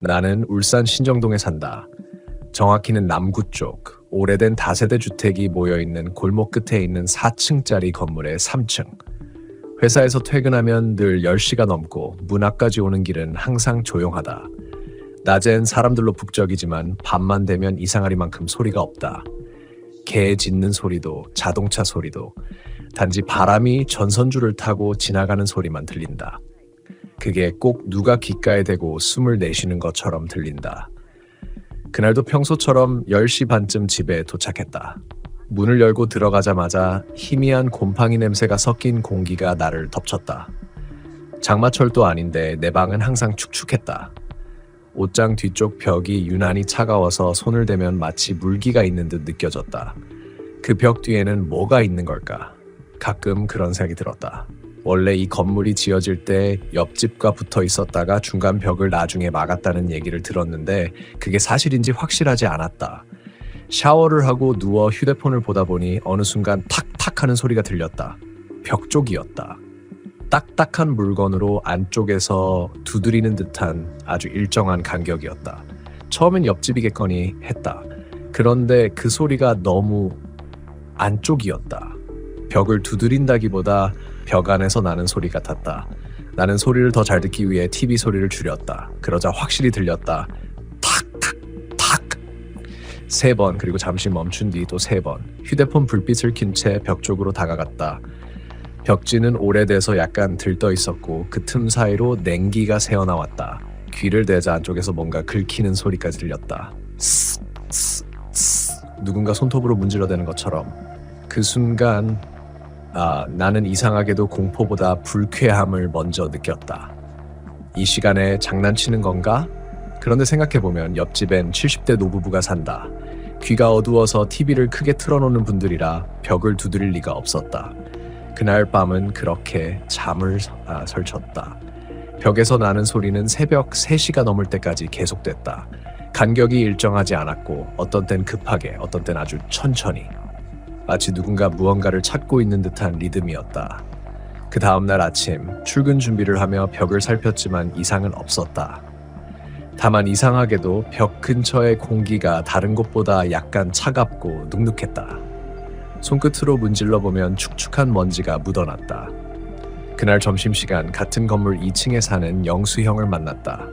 나는 울산 신정동에 산다. 정확히는 남구 쪽, 오래된 다세대 주택이 모여있는 골목 끝에 있는 4층짜리 건물의 3층. 회사에서 퇴근하면 늘 10시가 넘고 문 앞까지 오는 길은 항상 조용하다. 낮엔 사람들로 북적이지만 밤만 되면 이상하리만큼 소리가 없다. 개 짖는 소리도 자동차 소리도 단지 바람이 전선줄을 타고 지나가는 소리만 들린다. 그게 꼭 누가 귓가에 대고 숨을 내쉬는 것처럼 들린다. 그날도 평소처럼 10시 반쯤 집에 도착했다. 문을 열고 들어가자마자 희미한 곰팡이 냄새가 섞인 공기가 나를 덮쳤다. 장마철도 아닌데 내 방은 항상 축축했다. 옷장 뒤쪽 벽이 유난히 차가워서 손을 대면 마치 물기가 있는 듯 느껴졌다. 그 벽 뒤에는 뭐가 있는 걸까? 가끔 그런 생각이 들었다. 원래 이 건물이 지어질 때 옆집과 붙어 있었다가 중간 벽을 나중에 막았다는 얘기를 들었는데 그게 사실인지 확실하지 않았다. 샤워를 하고 누워 휴대폰을 보다 보니 어느 순간 탁탁 하는 소리가 들렸다. 벽 쪽이었다. 딱딱한 물건으로 안쪽에서 두드리는 듯한 아주 일정한 간격이었다. 처음엔 옆집이겠거니 했다. 그런데 그 소리가 너무 안쪽이었다. 벽을 두드린다기보다 벽 안에서 나는 소리 같았다. 나는 소리를 더 잘 듣기 위해 TV 소리를 줄였다. 그러자 확실히 들렸다. 탁탁 탁 3번, 그리고 잠시 멈춘 뒤 또 3번. 휴대폰 불빛을 킨 채 벽 쪽으로 다가갔다. 벽지는 오래돼서 약간 들떠 있었고 그 틈 사이로 냉기가 새어나왔다. 귀를 대자 안쪽에서 뭔가 긁히는 소리까지 들렸다. 스스 스 누군가 손톱으로 문질러대는 것처럼. 그 순간 나는 이상하게도 공포보다 불쾌함을 먼저 느꼈다. 이 시간에 장난치는 건가? 그런데 생각해보면 옆집엔 70대 노부부가 산다. 귀가 어두워서 TV를 크게 틀어놓는 분들이라 벽을 두드릴 리가 없었다. 그날 밤은 그렇게 잠을 설쳤다. 벽에서 나는 소리는 새벽 3시가 넘을 때까지 계속됐다. 간격이 일정하지 않았고 어떤 땐 급하게, 어떤 땐 아주 천천히. 마치 누군가 무언가를 찾고 있는 듯한 리듬이었다. 그 다음날 아침 출근 준비를 하며 벽을 살폈지만 이상은 없었다. 다만 이상하게도 벽 근처의 공기가 다른 곳보다 약간 차갑고 눅눅했다. 손끝으로 문질러 보면 축축한 먼지가 묻어났다. 그날 점심시간 같은 건물 2층에 사는 영수 형을 만났다.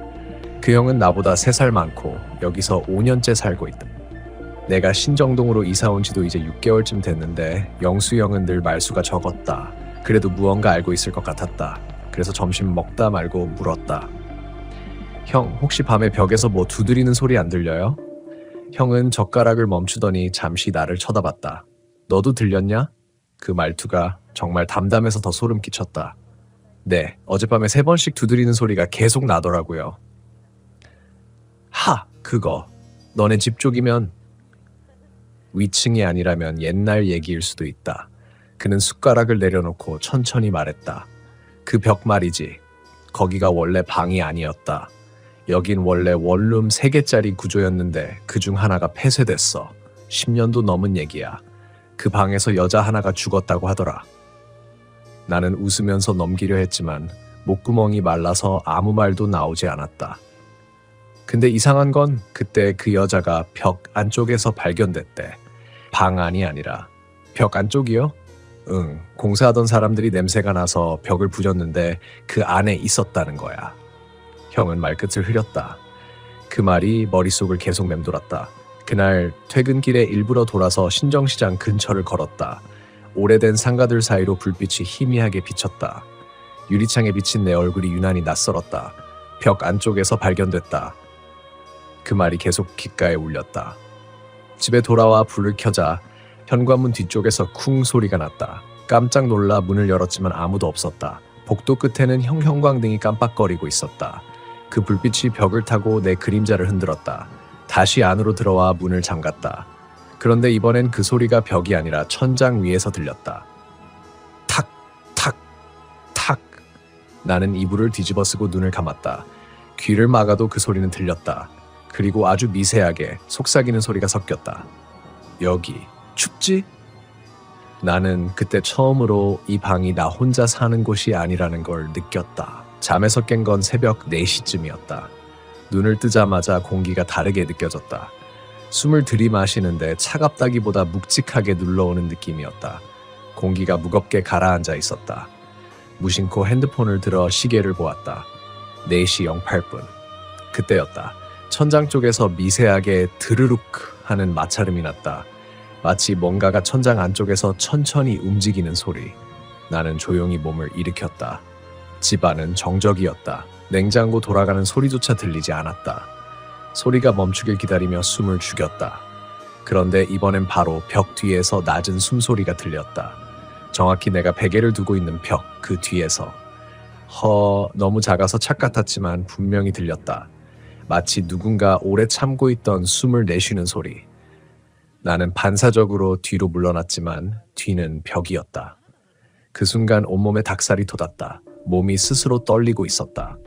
그 형은 나보다 3살 많고 여기서 5년째 살고 있다. 내가 신정동으로 이사 온 지도 이제 6개월쯤 됐는데 영수 형은 늘 말수가 적었다. 그래도 무언가 알고 있을 것 같았다. 그래서 점심 먹다 말고 물었다. 형, 혹시 밤에 벽에서 뭐 두드리는 소리 안 들려요? 형은 젓가락을 멈추더니 잠시 나를 쳐다봤다. 너도 들렸냐? 그 말투가 정말 담담해서 더 소름 끼쳤다. 네, 어젯밤에 3번씩 두드리는 소리가 계속 나더라고요. 그거 너네 집 쪽이면 위층이 아니라면 옛날 얘기일 수도 있다. 그는 숟가락을 내려놓고 천천히 말했다. 그 벽 말이지. 거기가 원래 방이 아니었다. 여긴 원래 원룸 3개짜리 구조였는데 그중 하나가 폐쇄됐어. 10년도 넘은 얘기야. 그 방에서 여자 하나가 죽었다고 하더라. 나는 웃으면서 넘기려 했지만 목구멍이 말라서 아무 말도 나오지 않았다. 근데 이상한 건 그때 그 여자가 벽 안쪽에서 발견됐대. 방 안이 아니라. 벽 안쪽이요? 응, 공사하던 사람들이 냄새가 나서 벽을 부셨는데 그 안에 있었다는 거야. 형은 말끝을 흐렸다. 그 말이 머릿속을 계속 맴돌았다. 그날 퇴근길에 일부러 돌아서 신정시장 근처를 걸었다. 오래된 상가들 사이로 불빛이 희미하게 비쳤다. 유리창에 비친 내 얼굴이 유난히 낯설었다. 벽 안쪽에서 발견됐다. 그 말이 계속 귓가에 울렸다. 집에 돌아와 불을 켜자 현관문 뒤쪽에서 쿵 소리가 났다. 깜짝 놀라 문을 열었지만 아무도 없었다. 복도 끝에는 형광등이 깜빡거리고 있었다. 그 불빛이 벽을 타고 내 그림자를 흔들었다. 다시 안으로 들어와 문을 잠갔다. 그런데 이번엔 그 소리가 벽이 아니라 천장 위에서 들렸다. 탁, 탁, 탁. 나는 이불을 뒤집어 쓰고 눈을 감았다. 귀를 막아도 그 소리는 들렸다. 그리고 아주 미세하게 속삭이는 소리가 섞였다. 여기 춥지? 나는 그때 처음으로 이 방이 나 혼자 사는 곳이 아니라는 걸 느꼈다. 잠에서 깬 건 새벽 4시쯤이었다. 눈을 뜨자마자 공기가 다르게 느껴졌다. 숨을 들이마시는데 차갑다기보다 묵직하게 눌러오는 느낌이었다. 공기가 무겁게 가라앉아 있었다. 무심코 핸드폰을 들어 시계를 보았다. 4시 08분. 그때였다. 천장 쪽에서 미세하게 드르륵 하는 마찰음이 났다. 마치 뭔가가 천장 안쪽에서 천천히 움직이는 소리. 나는 조용히 몸을 일으켰다. 집안은 정적이었다. 냉장고 돌아가는 소리조차 들리지 않았다. 소리가 멈추길 기다리며 숨을 죽였다. 그런데 이번엔 바로 벽 뒤에서 낮은 숨소리가 들렸다. 정확히 내가 베개를 두고 있는 벽 그 뒤에서. 너무 작아서 착 같았지만 분명히 들렸다. 마치 누군가 오래 참고 있던 숨을 내쉬는 소리. 나는 반사적으로 뒤로 물러났지만 뒤는 벽이었다. 그 순간 온몸에 닭살이 돋았다. 몸이 스스로 떨리고 있었다.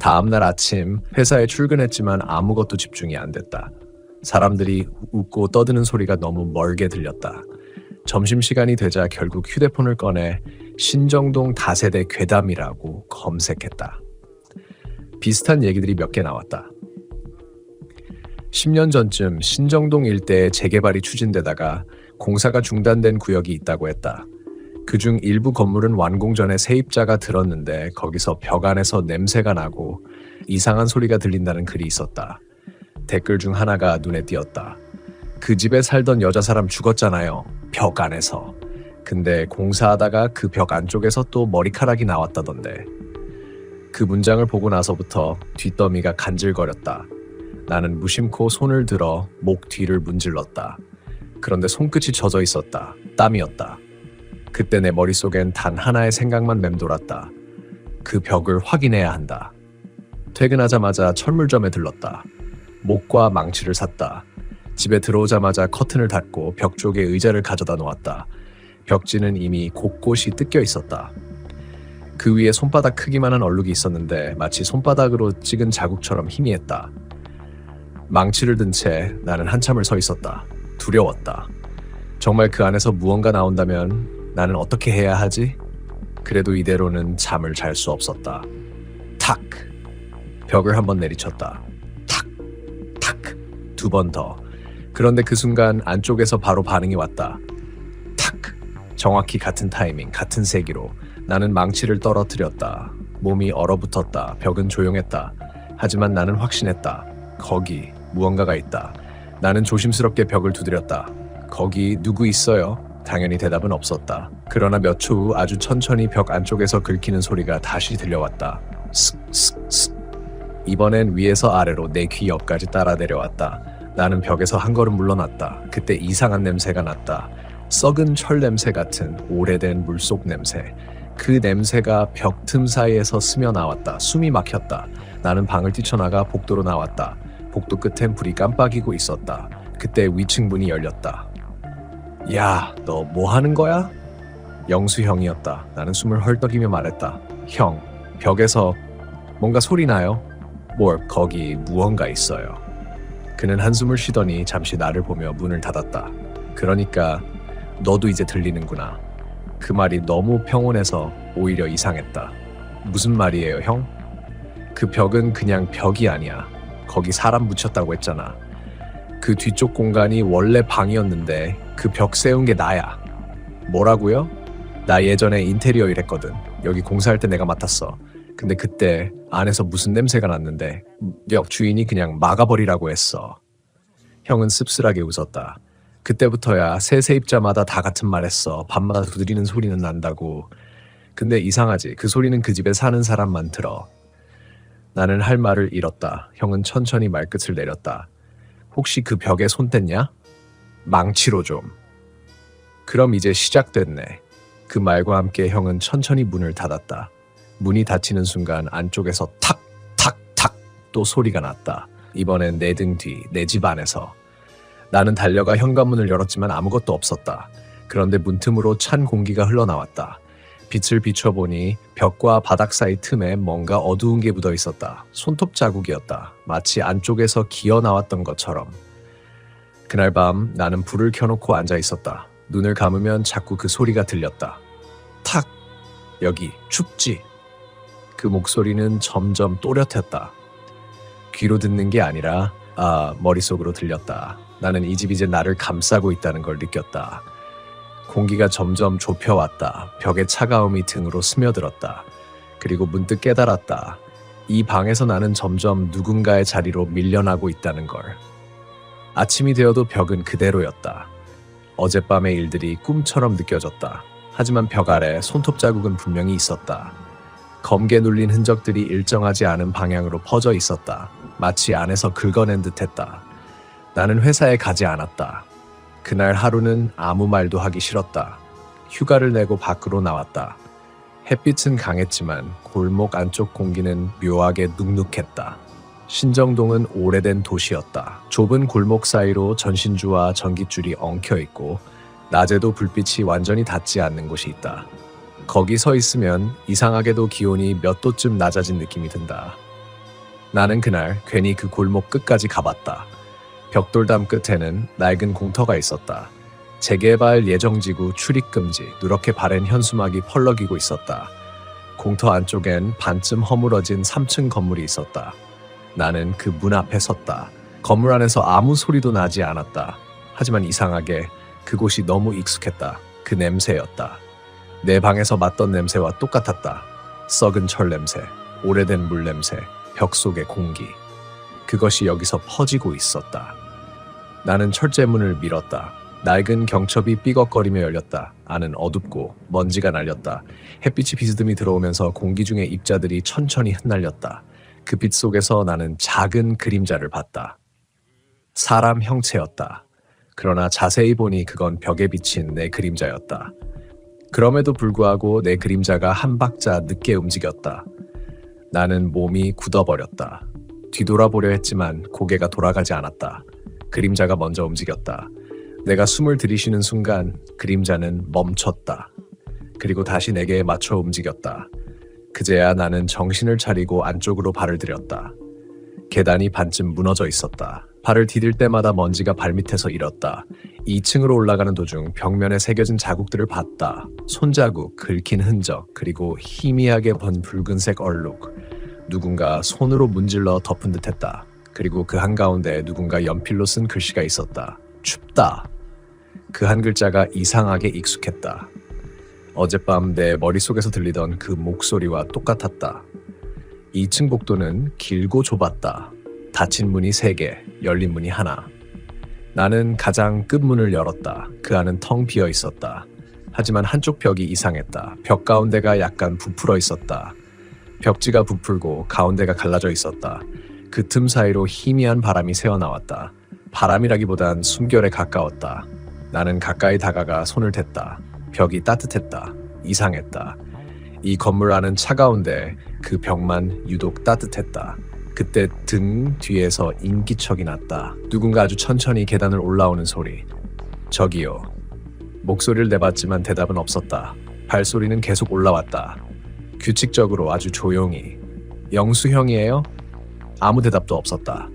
다음날 아침 회사에 출근했지만 아무것도 집중이 안 됐다. 사람들이 웃고 떠드는 소리가 너무 멀게 들렸다. 점심시간이 되자 결국 휴대폰을 꺼내 신정동 다세대 괴담이라고 검색했다. 비슷한 얘기들이 몇 개 나왔다. 10년 전쯤 신정동 일대에 재개발이 추진되다가 공사가 중단된 구역이 있다고 했다. 그중 일부 건물은 완공 전에 세입자가 들었는데 거기서 벽 안에서 냄새가 나고 이상한 소리가 들린다는 글이 있었다. 댓글 중 하나가 눈에 띄었다. 그 집에 살던 여자 사람 죽었잖아요. 벽 안에서. 근데 공사하다가 그 벽 안쪽에서 또 머리카락이 나왔다던데. 그 문장을 보고 나서부터 뒷더미가 간질거렸다. 나는 무심코 손을 들어 목 뒤를 문질렀다. 그런데 손끝이 젖어 있었다. 땀이었다. 그때 내 머릿속엔 단 하나의 생각만 맴돌았다. 그 벽을 확인해야 한다. 퇴근하자마자 철물점에 들렀다. 목과 망치를 샀다. 집에 들어오자마자 커튼을 닫고 벽 쪽에 의자를 가져다 놓았다. 벽지는 이미 곳곳이 뜯겨 있었다. 그 위에 손바닥 크기만한 얼룩이 있었는데 마치 손바닥으로 찍은 자국처럼 희미했다. 망치를 든 채 나는 한참을 서 있었다. 두려웠다. 정말 그 안에서 무언가 나온다면 나는 어떻게 해야 하지? 그래도 이대로는 잠을 잘 수 없었다. 탁! 벽을 한번 내리쳤다. 탁! 탁! 2번 더. 그런데 그 순간 안쪽에서 바로 반응이 왔다. 탁! 정확히 같은 타이밍, 같은 세기로 나는 망치를 떨어뜨렸다. 몸이 얼어붙었다. 벽은 조용했다. 하지만 나는 확신했다. 거기 무언가가 있다. 나는 조심스럽게 벽을 두드렸다. 거기 누구 있어요? 당연히 대답은 없었다. 그러나 몇 초 후 아주 천천히 벽 안쪽에서 긁히는 소리가 다시 들려왔다. 슥슥슥. 이번엔 위에서 아래로 내 귀 옆까지 따라 내려왔다. 나는 벽에서 한 걸음 물러났다. 그때 이상한 냄새가 났다. 썩은 철 냄새 같은 오래된 물속 냄새. 그 냄새가 벽 틈 사이에서 스며 나왔다. 숨이 막혔다. 나는 방을 뛰쳐나가 복도로 나왔다. 복도 끝엔 불이 깜빡이고 있었다. 그때 위층 문이 열렸다. 야, 너 뭐 하는 거야? 영수 형이었다. 나는 숨을 헐떡이며 말했다. 형, 벽에서 뭔가 소리 나요? 거기 무언가 있어요. 그는 한숨을 쉬더니 잠시 나를 보며 문을 닫았다. 그러니까 너도 이제 들리는구나. 그 말이 너무 평온해서 오히려 이상했다. 무슨 말이에요, 형? 그 벽은 그냥 벽이 아니야. 거기 사람 묻혔다고 했잖아. 그 뒤쪽 공간이 원래 방이었는데 그 벽 세운 게 나야. 뭐라고요? 나 예전에 인테리어 일했거든. 여기 공사할 때 내가 맡았어. 근데 그때 안에서 무슨 냄새가 났는데 벽 주인이 그냥 막아버리라고 했어. 형은 씁쓸하게 웃었다. 그때부터야 새 세입자마다 다 같은 말 했어. 밤마다 두드리는 소리는 난다고. 근데 이상하지. 그 소리는 그 집에 사는 사람만 들어. 나는 할 말을 잃었다. 형은 천천히 말끝을 내렸다. 혹시 그 벽에 손 댔냐? 망치로 좀. 그럼 이제 시작됐네. 그 말과 함께 형은 천천히 문을 닫았다. 문이 닫히는 순간 안쪽에서 탁! 탁! 탁! 또 소리가 났다. 이번엔 내 등 뒤, 내 집 안에서. 나는 달려가 현관문을 열었지만 아무것도 없었다. 그런데 문틈으로 찬 공기가 흘러나왔다. 빛을 비춰보니 벽과 바닥 사이 틈에 뭔가 어두운 게 묻어 있었다. 손톱 자국이었다. 마치 안쪽에서 기어 나왔던 것처럼. 그날 밤 나는 불을 켜놓고 앉아 있었다. 눈을 감으면 자꾸 그 소리가 들렸다. 탁! 여기 춥지? 그 목소리는 점점 또렷했다. 귀로 듣는 게 아니라 머릿속으로 들렸다. 나는 이 집이 이제 나를 감싸고 있다는 걸 느꼈다. 공기가 점점 좁혀왔다. 벽의 차가움이 등으로 스며들었다. 그리고 문득 깨달았다. 이 방에서 나는 점점 누군가의 자리로 밀려나고 있다는 걸. 아침이 되어도 벽은 그대로였다. 어젯밤의 일들이 꿈처럼 느껴졌다. 하지만 벽 아래 손톱 자국은 분명히 있었다. 검게 눌린 흔적들이 일정하지 않은 방향으로 퍼져 있었다. 마치 안에서 긁어낸 듯했다. 나는 회사에 가지 않았다. 그날 하루는 아무 말도 하기 싫었다. 휴가를 내고 밖으로 나왔다. 햇빛은 강했지만 골목 안쪽 공기는 묘하게 눅눅했다. 신정동은 오래된 도시였다. 좁은 골목 사이로 전신주와 전깃줄이 엉켜있고 낮에도 불빛이 완전히 닿지 않는 곳이 있다. 거기 서 있으면 이상하게도 기온이 몇 도쯤 낮아진 느낌이 든다. 나는 그날 괜히 그 골목 끝까지 가봤다. 벽돌담 끝에는 낡은 공터가 있었다. 재개발 예정지구 출입금지, 누렇게 바랜 현수막이 펄럭이고 있었다. 공터 안쪽엔 반쯤 허물어진 3층 건물이 있었다. 나는 그 문 앞에 섰다. 건물 안에서 아무 소리도 나지 않았다. 하지만 이상하게 그곳이 너무 익숙했다. 그 냄새였다. 내 방에서 맡던 냄새와 똑같았다. 썩은 철 냄새, 오래된 물 냄새, 벽 속의 공기. 그것이 여기서 퍼지고 있었다. 나는 철제문을 밀었다. 낡은 경첩이 삐걱거리며 열렸다. 안은 어둡고 먼지가 날렸다. 햇빛이 비스듬히 들어오면서 공기 중에 입자들이 천천히 흩날렸다. 그 빛 속에서 나는 작은 그림자를 봤다. 사람 형체였다. 그러나 자세히 보니 그건 벽에 비친 내 그림자였다. 그럼에도 불구하고 내 그림자가 한 박자 늦게 움직였다. 나는 몸이 굳어버렸다. 뒤돌아보려 했지만 고개가 돌아가지 않았다. 그림자가 먼저 움직였다. 내가 숨을 들이쉬는 순간 그림자는 멈췄다. 그리고 다시 내게 맞춰 움직였다. 그제야 나는 정신을 차리고 안쪽으로 발을 들였다. 계단이 반쯤 무너져 있었다. 발을 디딜 때마다 먼지가 발밑에서 일었다. 2층으로 올라가는 도중 벽면에 새겨진 자국들을 봤다. 손자국, 긁힌 흔적, 그리고 희미하게 번 붉은색 얼룩. 누군가 손으로 문질러 덮은 듯했다. 그리고 그 한가운데 누군가 연필로 쓴 글씨가 있었다. 춥다. 그 한 글자가 이상하게 익숙했다. 어젯밤 내 머릿속에서 들리던 그 목소리와 똑같았다. 2층 복도는 길고 좁았다. 닫힌 문이 3개, 열린 문이 하나. 나는 가장 끝문을 열었다. 그 안은 텅 비어 있었다. 하지만 한쪽 벽이 이상했다. 벽 가운데가 약간 부풀어 있었다. 벽지가 부풀고 가운데가 갈라져 있었다. 그 틈 사이로 희미한 바람이 새어나왔다. 바람이라기보단 숨결에 가까웠다. 나는 가까이 다가가 손을 댔다. 벽이 따뜻했다. 이상했다. 이 건물 안은 차가운데 그 벽만 유독 따뜻했다. 그때 등 뒤에서 인기척이 났다. 누군가 아주 천천히 계단을 올라오는 소리. 저기요. 목소리를 내봤지만 대답은 없었다. 발소리는 계속 올라왔다. 규칙적으로 아주 조용히. 영수 형이에요? 아무 대답도 없었다.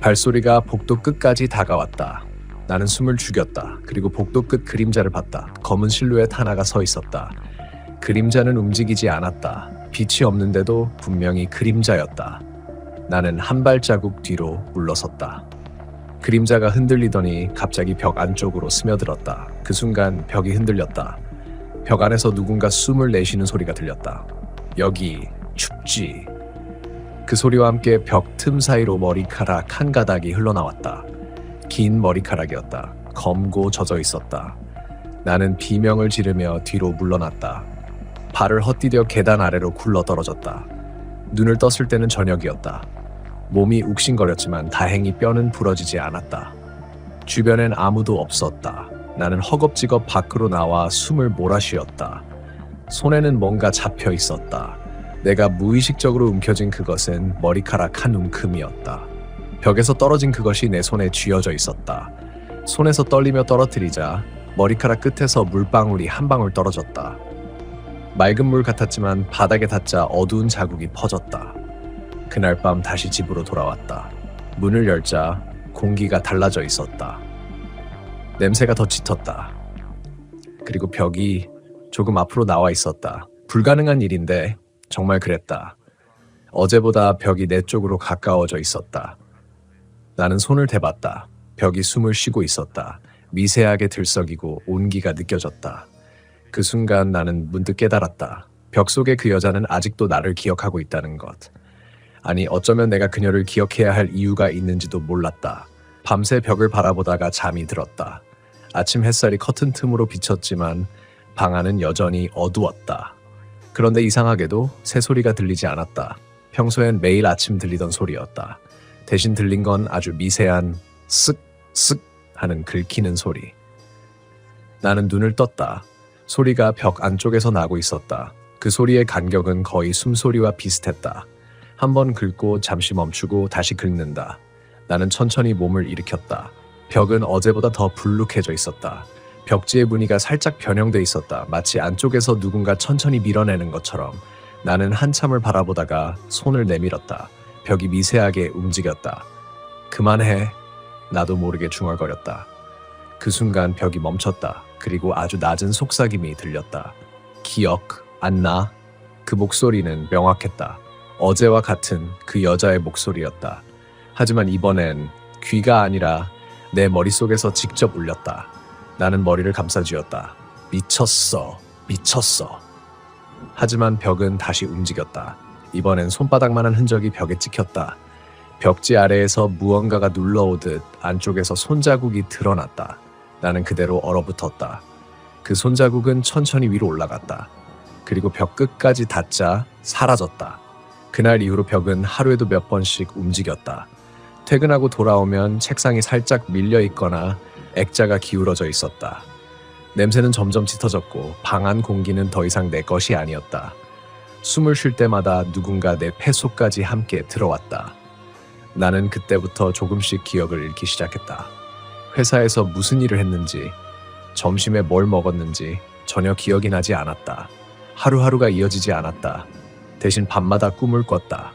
발소리가 복도 끝까지 다가왔다. 나는 숨을 죽였다. 그리고 복도 끝 그림자를 봤다. 검은 실루엣 하나가 서 있었다. 그림자는 움직이지 않았다. 빛이 없는데도 분명히 그림자였다. 나는 한 발자국 뒤로 물러섰다. 그림자가 흔들리더니 갑자기 벽 안쪽으로 스며들었다. 그 순간 벽이 흔들렸다. 벽 안에서 누군가 숨을 내쉬는 소리가 들렸다. 여기 춥지. 그 소리와 함께 벽 틈 사이로 머리카락 한 가닥이 흘러나왔다. 긴 머리카락이었다. 검고 젖어 있었다. 나는 비명을 지르며 뒤로 물러났다. 발을 헛디뎌 계단 아래로 굴러떨어졌다. 눈을 떴을 때는 저녁이었다. 몸이 욱신거렸지만 다행히 뼈는 부러지지 않았다. 주변엔 아무도 없었다. 나는 허겁지겁 밖으로 나와 숨을 몰아쉬었다. 손에는 뭔가 잡혀 있었다. 내가 무의식적으로 움켜쥔 그것은 머리카락 한 움큼이었다. 벽에서 떨어진 그것이 내 손에 쥐어져 있었다. 손에서 떨리며 떨어뜨리자 머리카락 끝에서 물방울이 한 방울 떨어졌다. 맑은 물 같았지만 바닥에 닿자 어두운 자국이 퍼졌다. 그날 밤 다시 집으로 돌아왔다. 문을 열자 공기가 달라져 있었다. 냄새가 더 짙었다. 그리고 벽이 조금 앞으로 나와 있었다. 불가능한 일인데 정말 그랬다. 어제보다 벽이 내 쪽으로 가까워져 있었다. 나는 손을 대봤다. 벽이 숨을 쉬고 있었다. 미세하게 들썩이고 온기가 느껴졌다. 그 순간 나는 문득 깨달았다. 벽 속의 그 여자는 아직도 나를 기억하고 있다는 것. 아니, 어쩌면 내가 그녀를 기억해야 할 이유가 있는지도 몰랐다. 밤새 벽을 바라보다가 잠이 들었다. 아침 햇살이 커튼 틈으로 비쳤지만 방 안은 여전히 어두웠다. 그런데 이상하게도 새소리가 들리지 않았다. 평소엔 매일 아침 들리던 소리였다. 대신 들린 건 아주 미세한 쓱쓱 하는 긁히는 소리. 나는 눈을 떴다. 소리가 벽 안쪽에서 나고 있었다. 그 소리의 간격은 거의 숨소리와 비슷했다. 한번 긁고 잠시 멈추고 다시 긁는다. 나는 천천히 몸을 일으켰다. 벽은 어제보다 더 불룩해져 있었다. 벽지의 무늬가 살짝 변형돼 있었다. 마치 안쪽에서 누군가 천천히 밀어내는 것처럼. 나는 한참을 바라보다가 손을 내밀었다. 벽이 미세하게 움직였다. 그만해. 나도 모르게 중얼거렸다. 그 순간 벽이 멈췄다. 그리고 아주 낮은 속삭임이 들렸다. 기억 안 나? 그 목소리는 명확했다. 어제와 같은 그 여자의 목소리였다. 하지만 이번엔 귀가 아니라 내 머릿속에서 직접 울렸다. 나는 머리를 감싸쥐었다. 미쳤어. 미쳤어. 하지만 벽은 다시 움직였다. 이번엔 손바닥만한 흔적이 벽에 찍혔다. 벽지 아래에서 무언가가 눌러오듯 안쪽에서 손자국이 드러났다. 나는 그대로 얼어붙었다. 그 손자국은 천천히 위로 올라갔다. 그리고 벽 끝까지 닿자 사라졌다. 그날 이후로 벽은 하루에도 몇 번씩 움직였다. 퇴근하고 돌아오면 책상이 살짝 밀려 있거나 액자가 기울어져 있었다. 냄새는 점점 짙어졌고 방 안 공기는 더 이상 내 것이 아니었다. 숨을 쉴 때마다 누군가 내 폐 속까지 함께 들어왔다. 나는 그때부터 조금씩 기억을 잃기 시작했다. 회사에서 무슨 일을 했는지, 점심에 뭘 먹었는지 전혀 기억이 나지 않았다. 하루하루가 이어지지 않았다. 대신 밤마다 꿈을 꿨다.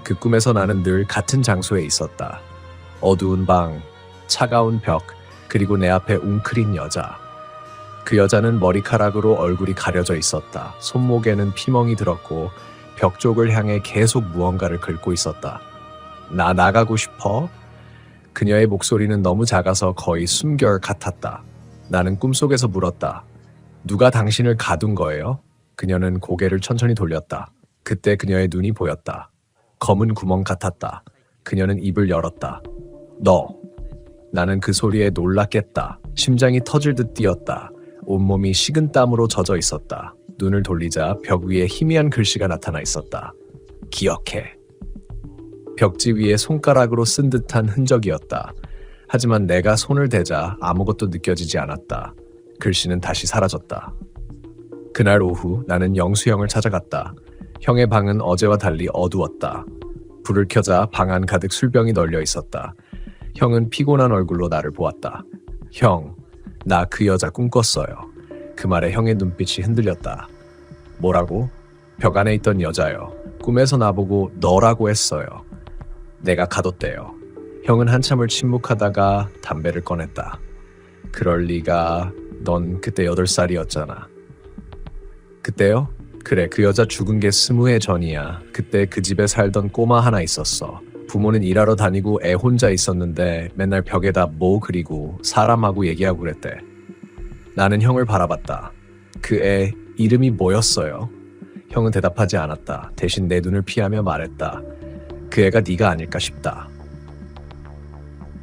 그 꿈에서 나는 늘 같은 장소에 있었다. 어두운 방, 차가운 벽, 그리고 내 앞에 웅크린 여자. 그 여자는 머리카락으로 얼굴이 가려져 있었다. 손목에는 피멍이 들었고 벽 쪽을 향해 계속 무언가를 긁고 있었다. 나 나가고 싶어? 그녀의 목소리는 너무 작아서 거의 숨결 같았다. 나는 꿈속에서 물었다. 누가 당신을 가둔 거예요? 그녀는 고개를 천천히 돌렸다. 그때 그녀의 눈이 보였다. 검은 구멍 같았다. 그녀는 입을 열었다. 너. 나는 그 소리에 놀라 깼다. 심장이 터질 듯 뛰었다. 온몸이 식은땀으로 젖어 있었다. 눈을 돌리자 벽 위에 희미한 글씨가 나타나 있었다. 기억해. 벽지 위에 손가락으로 쓴 듯한 흔적이었다. 하지만 내가 손을 대자 아무것도 느껴지지 않았다. 글씨는 다시 사라졌다. 그날 오후 나는 영수 형을 찾아갔다. 형의 방은 어제와 달리 어두웠다. 불을 켜자 방 안 가득 술병이 널려 있었다. 형은 피곤한 얼굴로 나를 보았다. 형, 나 그 여자 꿈꿨어요. 그 말에 형의 눈빛이 흔들렸다. 뭐라고? 벽 안에 있던 여자요. 꿈에서 나보고 너라고 했어요. 내가 가뒀대요. 형은 한참을 침묵하다가 담배를 꺼냈다. 그럴 리가. 넌 그때 8살이었잖아. 그때요? 그래, 그 여자 죽은 게 20해 전이야. 그때 그 집에 살던 꼬마 하나 있었어. 부모는 일하러 다니고 애 혼자 있었는데 맨날 벽에다 뭐 그리고 사람하고 얘기하고 그랬대. 나는 형을 바라봤다. 그 애 이름이 뭐였어요? 형은 대답하지 않았다. 대신 내 눈을 피하며 말했다. 그 애가 네가 아닐까 싶다.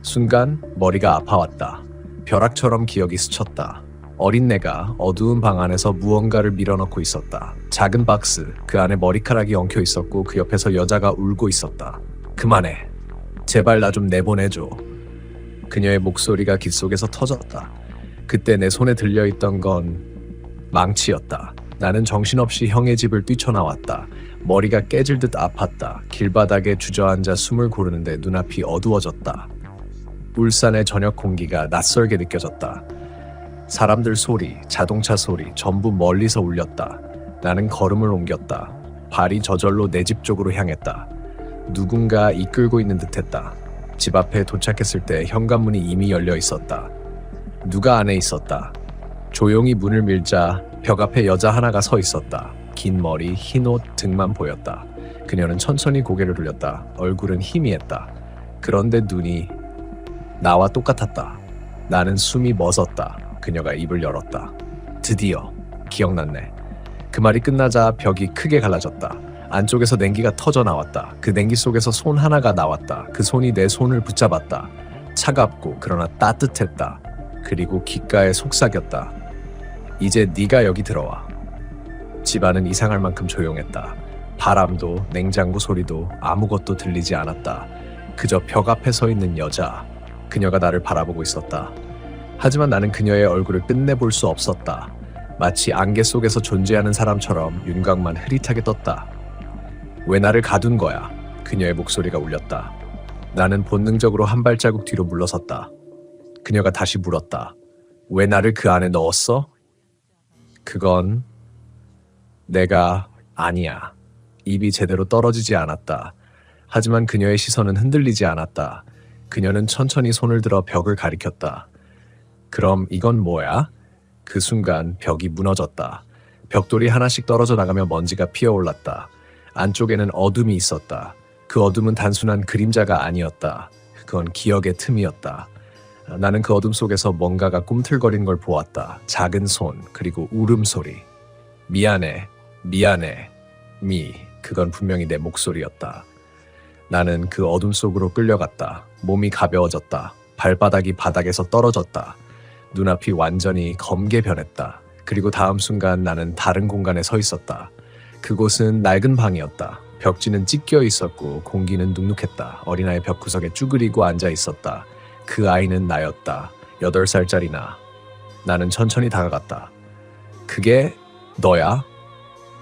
순간 머리가 아파왔다. 벼락처럼 기억이 스쳤다. 어린 내가 어두운 방 안에서 무언가를 밀어넣고 있었다. 작은 박스, 그 안에 머리카락이 엉켜 있었고 그 옆에서 여자가 울고 있었다. 그만해. 제발 나 좀 내보내줘. 그녀의 목소리가 귓속에서 터졌다. 그때 내 손에 들려있던 건 망치였다. 나는 정신없이 형의 집을 뛰쳐나왔다. 머리가 깨질 듯 아팠다. 길바닥에 주저앉아 숨을 고르는데 눈앞이 어두워졌다. 울산의 저녁 공기가 낯설게 느껴졌다. 사람들 소리, 자동차 소리 전부 멀리서 울렸다. 나는 걸음을 옮겼다. 발이 저절로 내 집 쪽으로 향했다. 누군가 이끌고 있는 듯했다. 집 앞에 도착했을 때 현관문이 이미 열려 있었다. 누가 안에 있었다. 조용히 문을 밀자 벽 앞에 여자 하나가 서 있었다. 긴 머리, 흰 옷 등만 보였다. 그녀는 천천히 고개를 돌렸다. 얼굴은 희미했다. 그런데 눈이 나와 똑같았다. 나는 숨이 멎었다. 그녀가 입을 열었다. 드디어 기억났네. 그 말이 끝나자 벽이 크게 갈라졌다. 안쪽에서 냉기가 터져 나왔다. 그 냉기 속에서 손 하나가 나왔다. 그 손이 내 손을 붙잡았다. 차갑고 그러나 따뜻했다. 그리고 귓가에 속삭였다. 이제 네가 여기 들어와. 집안은 이상할 만큼 조용했다. 바람도 냉장고 소리도 아무것도 들리지 않았다. 그저 벽 앞에 서 있는 여자. 그녀가 나를 바라보고 있었다. 하지만 나는 그녀의 얼굴을 끝내볼 수 없었다. 마치 안개 속에서 존재하는 사람처럼 윤곽만 흐릿하게 떴다. 왜 나를 가둔 거야? 그녀의 목소리가 울렸다. 나는 본능적으로 한 발자국 뒤로 물러섰다. 그녀가 다시 물었다. 왜 나를 그 안에 넣었어? 그건 내가 아니야. 입이 제대로 떨어지지 않았다. 하지만 그녀의 시선은 흔들리지 않았다. 그녀는 천천히 손을 들어 벽을 가리켰다. 그럼 이건 뭐야? 그 순간 벽이 무너졌다. 벽돌이 하나씩 떨어져 나가며 먼지가 피어올랐다. 안쪽에는 어둠이 있었다. 그 어둠은 단순한 그림자가 아니었다. 그건 기억의 틈이었다. 나는 그 어둠 속에서 뭔가가 꿈틀거리는 걸 보았다. 작은 손, 그리고 울음소리. 미안해, 미안해, 그건 분명히 내 목소리였다. 나는 그 어둠 속으로 끌려갔다. 몸이 가벼워졌다. 발바닥이 바닥에서 떨어졌다. 눈앞이 완전히 검게 변했다. 그리고 다음 순간 나는 다른 공간에 서 있었다. 그곳은 낡은 방이었다. 벽지는 찢겨 있었고 공기는 눅눅했다. 어린아이 벽구석에 쭈그리고 앉아 있었다. 그 아이는 나였다. 8살짜리 나. 나는 천천히 다가갔다. 그게 너야?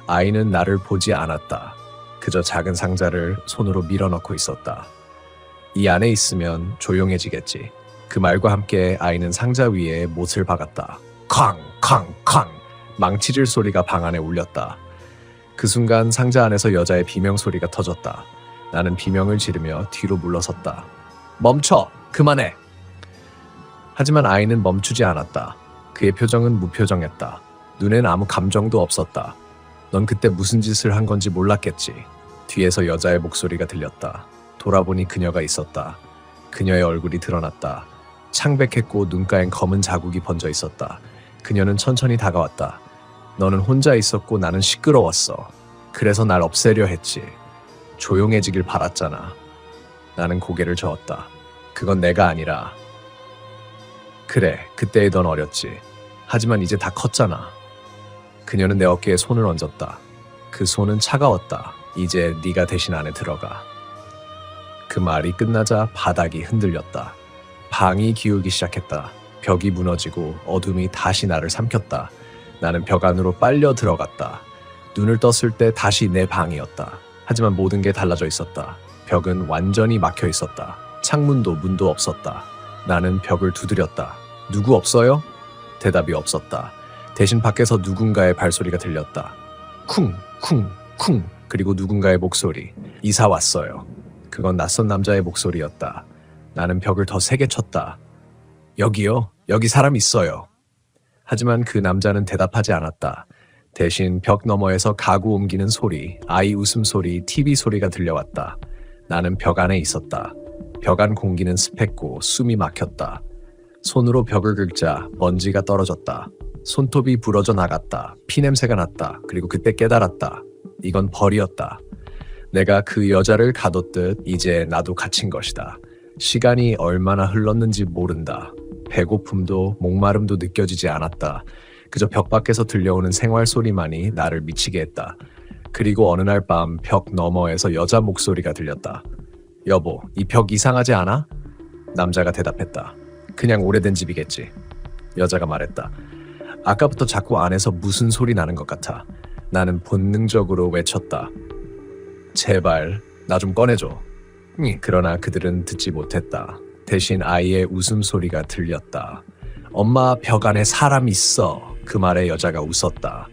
아이는 나를 보지 않았다. 그저 작은 상자를 손으로 밀어넣고 있었다. 이 안에 있으면 조용해지겠지. 그 말과 함께 아이는 상자 위에 못을 박았다. 쾅! 쾅! 쾅! 망치질 소리가 방 안에 울렸다. 그 순간 상자 안에서 여자의 비명 소리가 터졌다. 나는 비명을 지르며 뒤로 물러섰다. 멈춰! 그만해! 하지만 아이는 멈추지 않았다. 그의 표정은 무표정했다. 눈엔 아무 감정도 없었다. 넌 그때 무슨 짓을 한 건지 몰랐겠지. 뒤에서 여자의 목소리가 들렸다. 돌아보니 그녀가 있었다. 그녀의 얼굴이 드러났다. 창백했고 눈가엔 검은 자국이 번져 있었다. 그녀는 천천히 다가왔다. 너는 혼자 있었고 나는 시끄러웠어. 그래서 날 없애려 했지. 조용해지길 바랐잖아. 나는 고개를 저었다. 그건 내가 아니라. 그래, 그때의 넌 어렸지. 하지만 이제 다 컸잖아. 그녀는 내 어깨에 손을 얹었다. 그 손은 차가웠다. 이제 네가 대신 안에 들어가. 그 말이 끝나자 바닥이 흔들렸다. 방이 기울기 시작했다. 벽이 무너지고 어둠이 다시 나를 삼켰다. 나는 벽 안으로 빨려 들어갔다. 눈을 떴을 때 다시 내 방이었다. 하지만 모든 게 달라져 있었다. 벽은 완전히 막혀 있었다. 창문도 문도 없었다. 나는 벽을 두드렸다. 누구 없어요? 대답이 없었다. 대신 밖에서 누군가의 발소리가 들렸다. 쿵, 쿵, 쿵. 그리고 누군가의 목소리. 이사 왔어요. 그건 낯선 남자의 목소리였다. 나는 벽을 더 세게 쳤다. 여기요? 여기 사람 있어요. 하지만 그 남자는 대답하지 않았다. 대신 벽 너머에서 가구 옮기는 소리, 아이 웃음소리, TV 소리가 들려왔다. 나는 벽 안에 있었다. 벽 안 공기는 습했고 숨이 막혔다. 손으로 벽을 긁자 먼지가 떨어졌다. 손톱이 부러져 나갔다. 피냄새가 났다. 그리고 그때 깨달았다. 이건 벌이었다. 내가 그 여자를 가뒀듯 이제 나도 갇힌 것이다. 시간이 얼마나 흘렀는지 모른다. 배고픔도 목마름도 느껴지지 않았다. 그저 벽 밖에서 들려오는 생활 소리만이 나를 미치게 했다. 그리고 어느 날 밤 벽 너머에서 여자 목소리가 들렸다. 여보, 이 벽 이상하지 않아? 남자가 대답했다. 그냥 오래된 집이겠지. 여자가 말했다. 아까부터 자꾸 안에서 무슨 소리 나는 것 같아. 나는 본능적으로 외쳤다. 제발 나 좀 꺼내줘. 그러나 그들은 듣지 못했다. 대신 아이의 웃음소리가 들렸다. 엄마, 벽 안에 사람 있어. 그 말에 여자가 웃었다.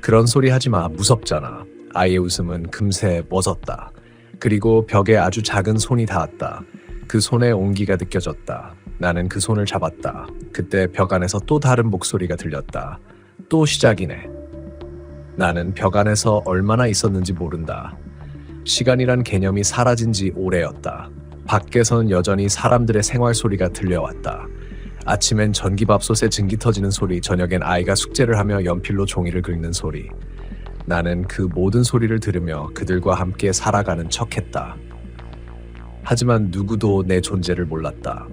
그런 소리 하지 마. 무섭잖아. 아이의 웃음은 금세 멎었다. 그리고 벽에 아주 작은 손이 닿았다. 그 손에 온기가 느껴졌다. 나는 그 손을 잡았다. 그때 벽 안에서 또 다른 목소리가 들렸다. 또 시작이네. 나는 벽 안에서 얼마나 있었는지 모른다. 시간이란 개념이 사라진 지 오래였다. 밖에서는 여전히 사람들의 생활 소리가 들려왔다. 아침엔 전기밥솥에 증기 터지는 소리, 저녁엔 아이가 숙제를 하며 연필로 종이를 긁는 소리. 나는 그 모든 소리를 들으며 그들과 함께 살아가는 척했다. 하지만 누구도 내 존재를 몰랐다.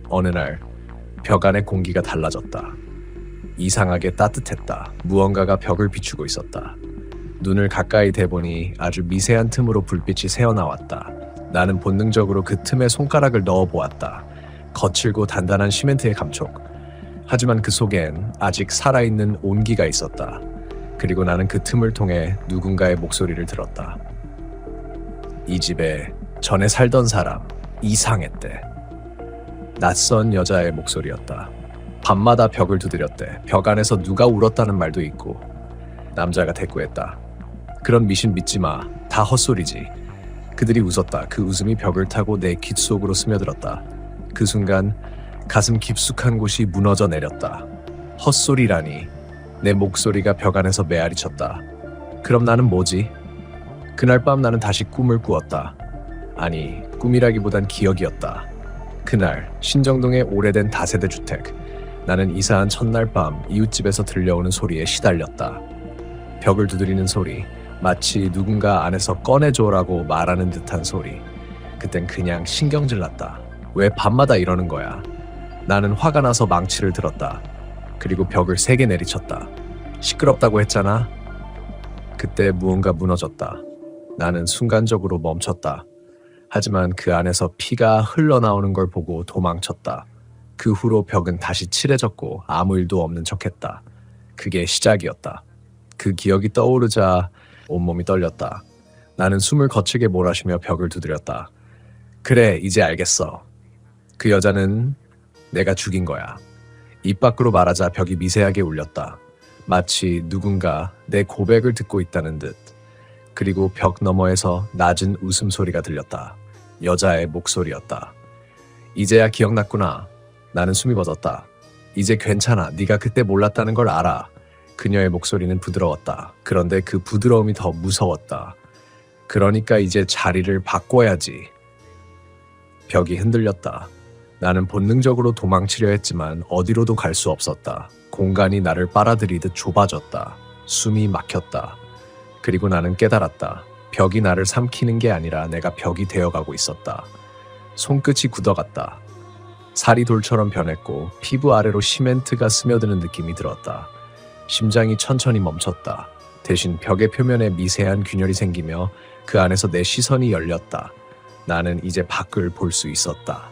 어느 날 벽 안의 공기가 달라졌다. 이상하게 따뜻했다. 무언가가 벽을 비추고 있었다. 눈을 가까이 대보니 아주 미세한 틈으로 불빛이 새어나왔다. 나는 본능적으로 그 틈에 손가락을 넣어보았다. 거칠고 단단한 시멘트의 감촉. 하지만 그 속엔 아직 살아있는 온기가 있었다. 그리고 나는 그 틈을 통해 누군가의 목소리를 들었다. 이 집에 전에 살던 사람 이상했대. 낯선 여자의 목소리였다. 밤마다 벽을 두드렸대. 벽 안에서 누가 울었다는 말도 있고. 남자가 대꾸했다. 그런 미신 믿지 마. 다 헛소리지. 그들이 웃었다. 그 웃음이 벽을 타고 내 귓속으로 스며들었다. 그 순간 가슴 깊숙한 곳이 무너져 내렸다. 헛소리라니. 내 목소리가 벽 안에서 메아리 쳤다. 그럼 나는 뭐지? 그날 밤 나는 다시 꿈을 꾸었다. 아니, 꿈이라기보단 기억이었다. 그날 신정동의 오래된 다세대 주택. 나는 이사한 첫날 밤 이웃집에서 들려오는 소리에 시달렸다. 벽을 두드리는 소리, 마치 누군가 안에서 꺼내줘라고 말하는 듯한 소리. 그땐 그냥 신경질 났다. 왜 밤마다 이러는 거야? 나는 화가 나서 망치를 들었다. 그리고 벽을 세게 내리쳤다. 시끄럽다고 했잖아. 그때 무언가 무너졌다. 나는 순간적으로 멈췄다. 하지만 그 안에서 피가 흘러나오는 걸 보고 도망쳤다. 그 후로 벽은 다시 칠해졌고 아무 일도 없는 척했다. 그게 시작이었다. 그 기억이 떠오르자 온몸이 떨렸다. 나는 숨을 거칠게 몰아쉬며 벽을 두드렸다. 그래, 이제 알겠어. 그 여자는 내가 죽인 거야. 입 밖으로 말하자 벽이 미세하게 울렸다. 마치 누군가 내 고백을 듣고 있다는 듯. 그리고 벽 너머에서 낮은 웃음소리가 들렸다. 여자의 목소리였다. 이제야 기억났구나. 나는 숨이 멎었다. 이제 괜찮아. 네가 그때 몰랐다는 걸 알아. 그녀의 목소리는 부드러웠다. 그런데 그 부드러움이 더 무서웠다. 그러니까 이제 자리를 바꿔야지. 벽이 흔들렸다. 나는 본능적으로 도망치려 했지만 어디로도 갈 수 없었다. 공간이 나를 빨아들이듯 좁아졌다. 숨이 막혔다. 그리고 나는 깨달았다. 벽이 나를 삼키는 게 아니라 내가 벽이 되어가고 있었다. 손끝이 굳어갔다. 살이 돌처럼 변했고 피부 아래로 시멘트가 스며드는 느낌이 들었다. 심장이 천천히 멈췄다. 대신 벽의 표면에 미세한 균열이 생기며 그 안에서 내 시선이 열렸다. 나는 이제 밖을 볼 수 있었다.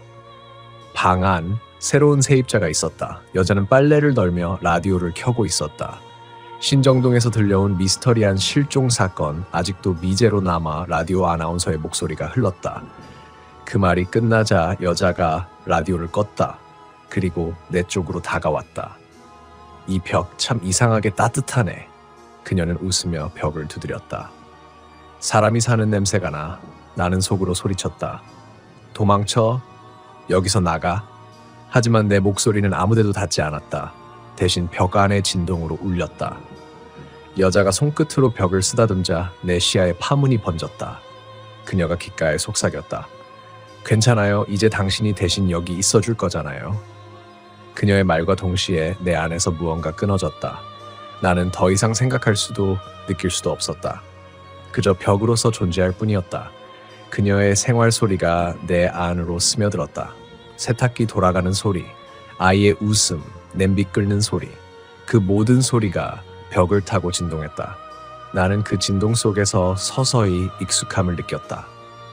방 안 새로운 세입자가 있었다. 여자는 빨래를 널며 라디오를 켜고 있었다. 신정동에서 들려온 미스터리한 실종 사건, 아직도 미제로 남아 라디오 아나운서의 목소리가 흘렀다. 그 말이 끝나자 여자가 라디오를 껐다. 그리고 내 쪽으로 다가왔다. 이 벽 참 이상하게 따뜻하네. 그녀는 웃으며 벽을 두드렸다. 사람이 사는 냄새가 나. 나는 속으로 소리쳤다. 도망쳐. 여기서 나가. 하지만 내 목소리는 아무데도 닿지 않았다. 대신 벽 안의 진동으로 울렸다. 여자가 손끝으로 벽을 쓰다듬자 내 시야에 파문이 번졌다. 그녀가 귓가에 속삭였다. 괜찮아요. 이제 당신이 대신 여기 있어줄 거잖아요. 그녀의 말과 동시에 내 안에서 무언가 끊어졌다. 나는 더 이상 생각할 수도 느낄 수도 없었다. 그저 벽으로서 존재할 뿐이었다. 그녀의 생활 소리가 내 안으로 스며들었다. 세탁기 돌아가는 소리, 아이의 웃음, 냄비 끓는 소리, 그 모든 소리가 벽을 타고 진동했다. 나는 그 진동 속에서 서서히 익숙함을 느꼈다.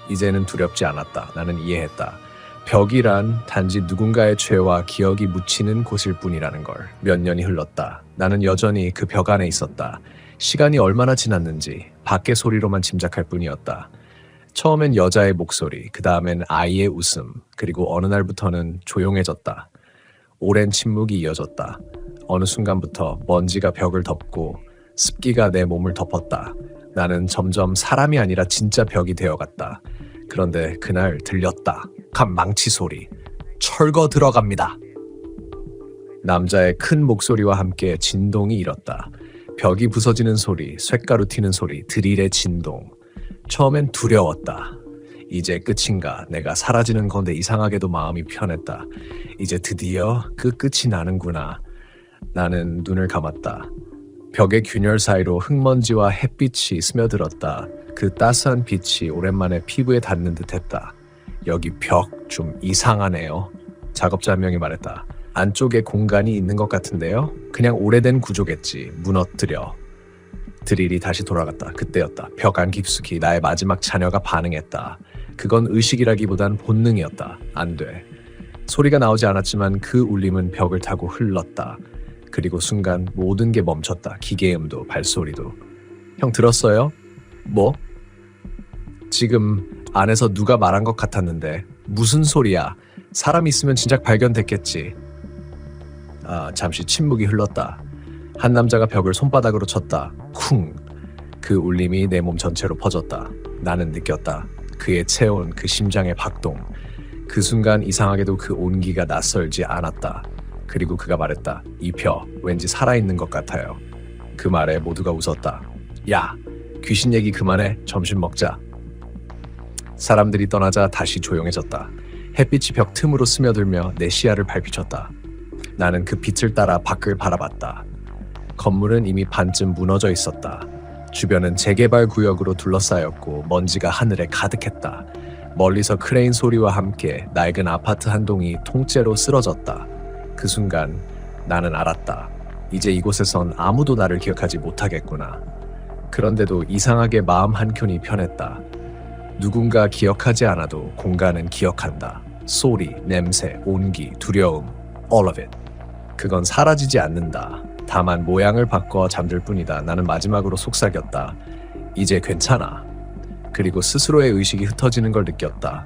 이제는 두렵지 않았다. 나는 이해했다. 벽이란 단지 누군가의 죄와 기억이 묻히는 곳일 뿐이라는 걸. 몇 년이 흘렀다. 나는 여전히 그 벽 안에 있었다. 시간이 얼마나 지났는지 밖의 소리로만 짐작할 뿐이었다. 처음엔 여자의 목소리, 그 다음엔 아이의 웃음, 그리고 어느 날부터는 조용해졌다. 오랜 침묵이 이어졌다. 어느 순간부터 먼지가 벽을 덮고 습기가 내 몸을 덮었다. 나는 점점 사람이 아니라 진짜 벽이 되어갔다. 그런데 그날 들렸다. 간 망치 소리. 철거 들어갑니다. 남자의 큰 목소리와 함께 진동이 일었다. 벽이 부서지는 소리, 쇳가루 튀는 소리, 드릴의 진동. 처음엔 두려웠다. 이제 끝인가? 내가 사라지는 건데 이상하게도 마음이 편했다. 이제 드디어 그 끝이 나는구나. 나는 눈을 감았다. 벽의 균열 사이로 흙먼지와 햇빛이 스며들었다. 그 따스한 빛이 오랜만에 피부에 닿는 듯했다. 여기 벽 좀 이상하네요. 작업자 한 명이 말했다. 안쪽에 공간이 있는 것 같은데요? 그냥 오래된 구조겠지. 무너뜨려. 드릴이 다시 돌아갔다. 그때였다. 벽 안 깊숙이 나의 마지막 자녀가 반응했다. 그건 의식이라기보단 본능이었다. 안 돼. 소리가 나오지 않았지만 그 울림은 벽을 타고 흘렀다. 그리고 순간 모든 게 멈췄다. 기계음도 발소리도. 형 들었어요? 뭐? 지금 안에서 누가 말한 것 같았는데 무슨 소리야? 사람 있으면 진작 발견됐겠지. 잠시 침묵이 흘렀다. 한 남자가 벽을 손바닥으로 쳤다. 쿵! 그 울림이 내 몸 전체로 퍼졌다. 나는 느꼈다. 그의 체온, 그 심장의 박동. 그 순간 이상하게도 그 온기가 낯설지 않았다. 그리고 그가 말했다. 이 벼, 왠지 살아있는 것 같아요. 그 말에 모두가 웃었다. 야, 귀신 얘기 그만해. 점심 먹자. 사람들이 떠나자 다시 조용해졌다. 햇빛이 벽 틈으로 스며들며 내 시야를 밟히쳤다. 나는 그 빛을 따라 밖을 바라봤다. 건물은 이미 반쯤 무너져 있었다. 주변은 재개발 구역으로 둘러싸였고 먼지가 하늘에 가득했다. 멀리서 크레인 소리와 함께 낡은 아파트 한 동이 통째로 쓰러졌다. 그 순간 나는 알았다. 이제 이곳에선 아무도 나를 기억하지 못하겠구나. 그런데도 이상하게 마음 한켠이 편했다. 누군가 기억하지 않아도 공간은 기억한다. 소리, 냄새, 온기, 두려움, all of it. 그건 사라지지 않는다. 다만 모양을 바꿔 잠들 뿐이다. 나는 마지막으로 속삭였다. 이제 괜찮아. 그리고 스스로의 의식이 흩어지는 걸 느꼈다.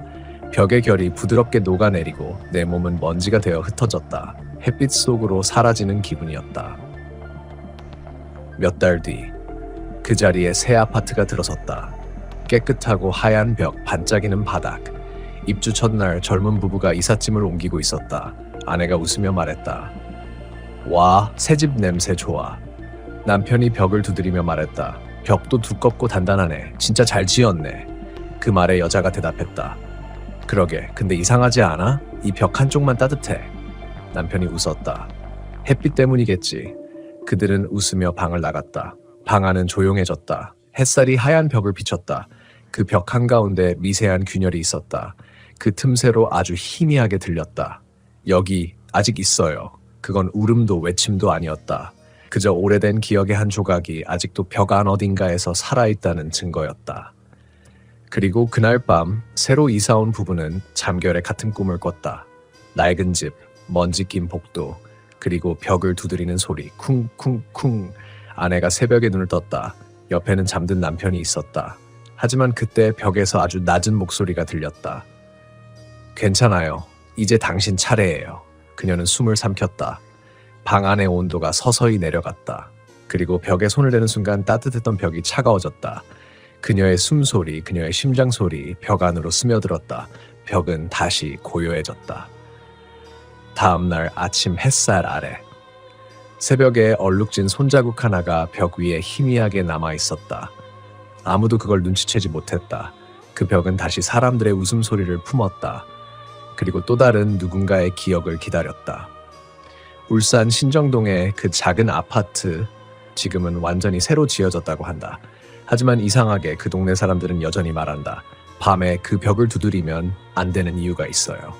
벽의 결이 부드럽게 녹아내리고 내 몸은 먼지가 되어 흩어졌다. 햇빛 속으로 사라지는 기분이었다. 몇 달 뒤, 그 자리에 새 아파트가 들어섰다. 깨끗하고 하얀 벽, 반짝이는 바닥. 입주 첫날 젊은 부부가 이삿짐을 옮기고 있었다. 아내가 웃으며 말했다. 와, 새집 냄새 좋아. 남편이 벽을 두드리며 말했다. 벽도 두껍고 단단하네. 진짜 잘 지었네. 그 말에 여자가 대답했다. 그러게, 근데 이상하지 않아? 이 벽 한쪽만 따뜻해. 남편이 웃었다. 햇빛 때문이겠지. 그들은 웃으며 방을 나갔다. 방 안은 조용해졌다. 햇살이 하얀 벽을 비쳤다. 그 벽 한가운데 미세한 균열이 있었다. 그 틈새로 아주 희미하게 들렸다. 여기 아직 있어요. 그건 울음도 외침도 아니었다. 그저 오래된 기억의 한 조각이 아직도 벽 안 어딘가에서 살아있다는 증거였다. 그리고 그날 밤 새로 이사온 부부는 잠결에 같은 꿈을 꿨다. 낡은 집, 먼지 낀 복도, 그리고 벽을 두드리는 소리, 쿵쿵쿵. 아내가 새벽에 눈을 떴다. 옆에는 잠든 남편이 있었다. 하지만 그때 벽에서 아주 낮은 목소리가 들렸다. 괜찮아요. 이제 당신 차례예요. 그녀는 숨을 삼켰다. 방 안의 온도가 서서히 내려갔다. 그리고 벽에 손을 대는 순간 따뜻했던 벽이 차가워졌다. 그녀의 숨소리, 그녀의 심장소리 벽 안으로 스며들었다. 벽은 다시 고요해졌다. 다음 날 아침 햇살 아래. 새벽에 얼룩진 손자국 하나가 벽 위에 희미하게 남아 있었다. 아무도 그걸 눈치채지 못했다. 그 벽은 다시 사람들의 웃음소리를 품었다. 그리고 또 다른 누군가의 기억을 기다렸다. 울산 신정동의 그 작은 아파트, 지금은 완전히 새로 지어졌다고 한다. 하지만 이상하게 그 동네 사람들은 여전히 말한다. 밤에 그 벽을 두드리면 안 되는 이유가 있어요.